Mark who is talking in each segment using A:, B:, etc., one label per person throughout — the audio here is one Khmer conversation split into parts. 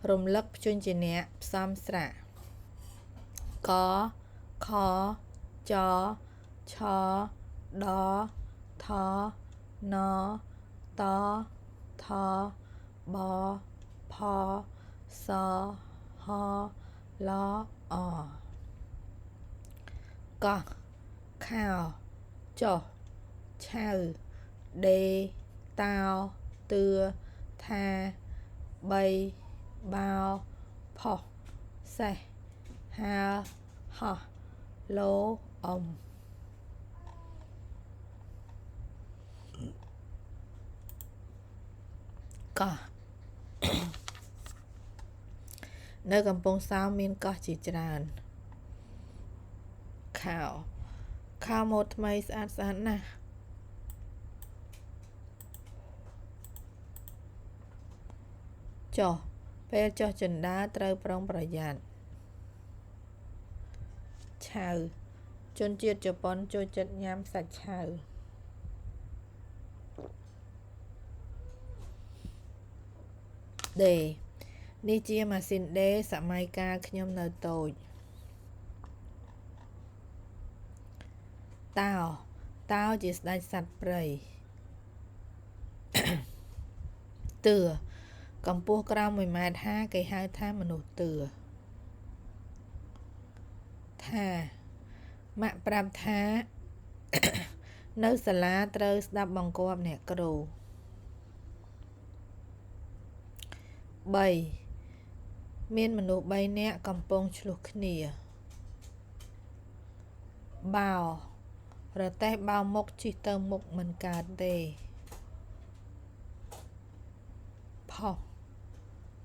A: រំលឹកព្យញ្ជនៈផ្សំស្រៈកខចឆដថណតថបផសហលអកខោចុះឆៅដេតោទឿថាបីបោផុសសេះហាហោះឡូអ៊ំកោះនៅកំពង់សោមមានកោះជាច្រើនខោម៉ូតថ្មីស្អាតណាស់ចុះពេលចុះជណ្ដើរត្រូវប្រុងប្រយ័ត្នឆៅជនជាតិជប៉ុនចូលចិត្តញ៉ាំសាច់ឆៅដេនេះជាម៉ាស៊ីនដេសម័យកាលខ្ញុំនៅតូចតោជាស្ដេចសត្វព្រៃទឿកម្ពស់ក្រោម1.50 ម៉ែត្រគេហៅថាមនុស្សទឿថាម៉ាក់ប្រាប់ថា នៅសាលាត្រូវស្ដាប់បង្គាប់អ្នកគ្រូ3មានមនុស្ស3នាក់កំពុងឆ្លោះគ្នាបោរទេះបោមុខជិះទៅមុខមិនកើតទេផុស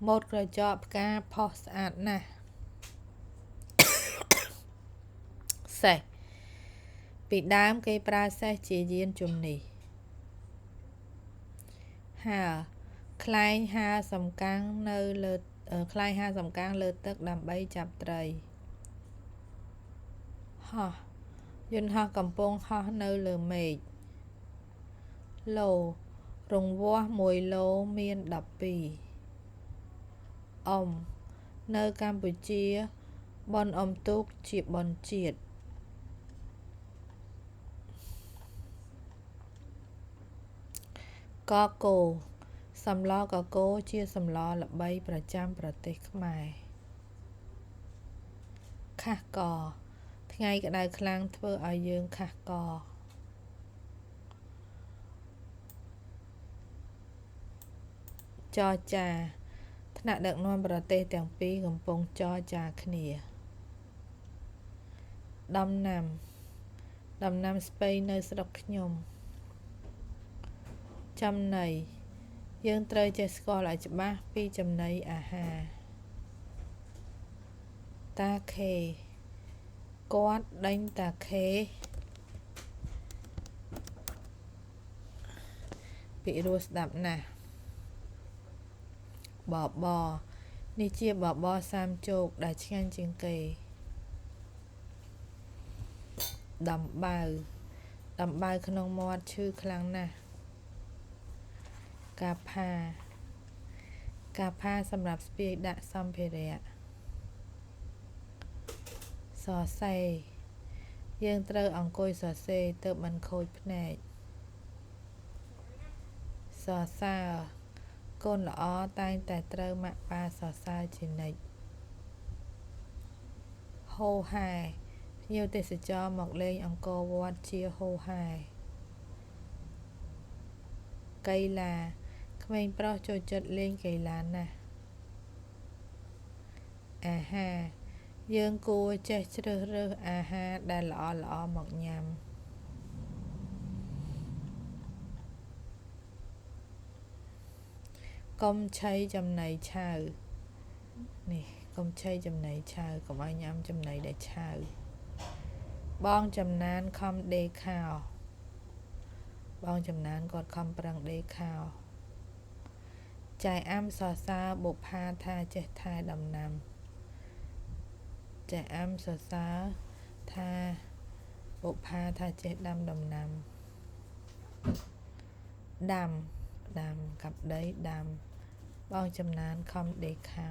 A: ម៉ូតក្រចកផ្កាផុសស្អាតណាស់សេះពីដើមគេប្រើសេះជាយានជំនិះហើខ្លែងហើសំកាំងនៅលើខ្លែងហើសំកាំងលើទឹកដើម្បីចាប់ត្រីហោះយន្តហោះកំពុងហោះនៅលើមេឃឡូរង្វាស់1ឡូមាន12អ៊ំនៅកម្ពុជាបុណ្យអ៊ំទូកជាបុណ្យជាតិកកូសម្លកកូជាសម្លល្បីប្រចាំប្រទេសខ្មែរខាស់កថ្ងៃក្តៅខ្លាំងធ្វើឲ្យយើងខាស់កចរចាថ្នាក់ដឹកនាំប្រទេសទាំងពីរកំពុងចរចាគ្នាដំណាំស្ពៃនៅស្រុកខ្ញុំចំណីយើងត្រូវចេះស្គាល់ឲ្យច្បាស់ពីចំណីអាហារតាខេគាត់ដេញតាខេពីរសស្ដាប់ណាស់បបនេះជាបបសាមជោគដែលឆ្ងាញ់ជាងគេដំបៅក្នុងមាត់ឈឺខ្លាំងណាស់កាផាសម្រាប់ស្ពាយដាក់សម្ភារៈសរសេរយើងត្រូវអង្គុយសរសេរទើបមិនខូចភ្នែកសរសើរកូនល្អតែងតែត្រូវម៉ាក់ប៉ាសរសើរជានិច្ចហូហែភ្ញៀវទេសចរមកលេងអង្គរវត្តជាហូហែកីឡាក្មេងប្រុសចូលចិត្តលេងកីឡាណាស់អាហារយើងគួរចេះជ្រើសរើសអាហារដែលល្អមកញ៉ាំកុំឆីចំណីឆៅនេះកុំឆីចំណីឆៅកុំឲ្យញ៉ាំចំណីដែលឆៅបងចំណានខំដេកខោបងចំណានគាត់ខំប្រឹងដេកខោចៃអាំសរសើរបុប្ផាថាចេះថែដំណាំចៃអាំសរសើរថាបុប្ផាថាចេះដាំដំណាំដាំកាប់ដីដាំ បងចំណានខំដេកខោ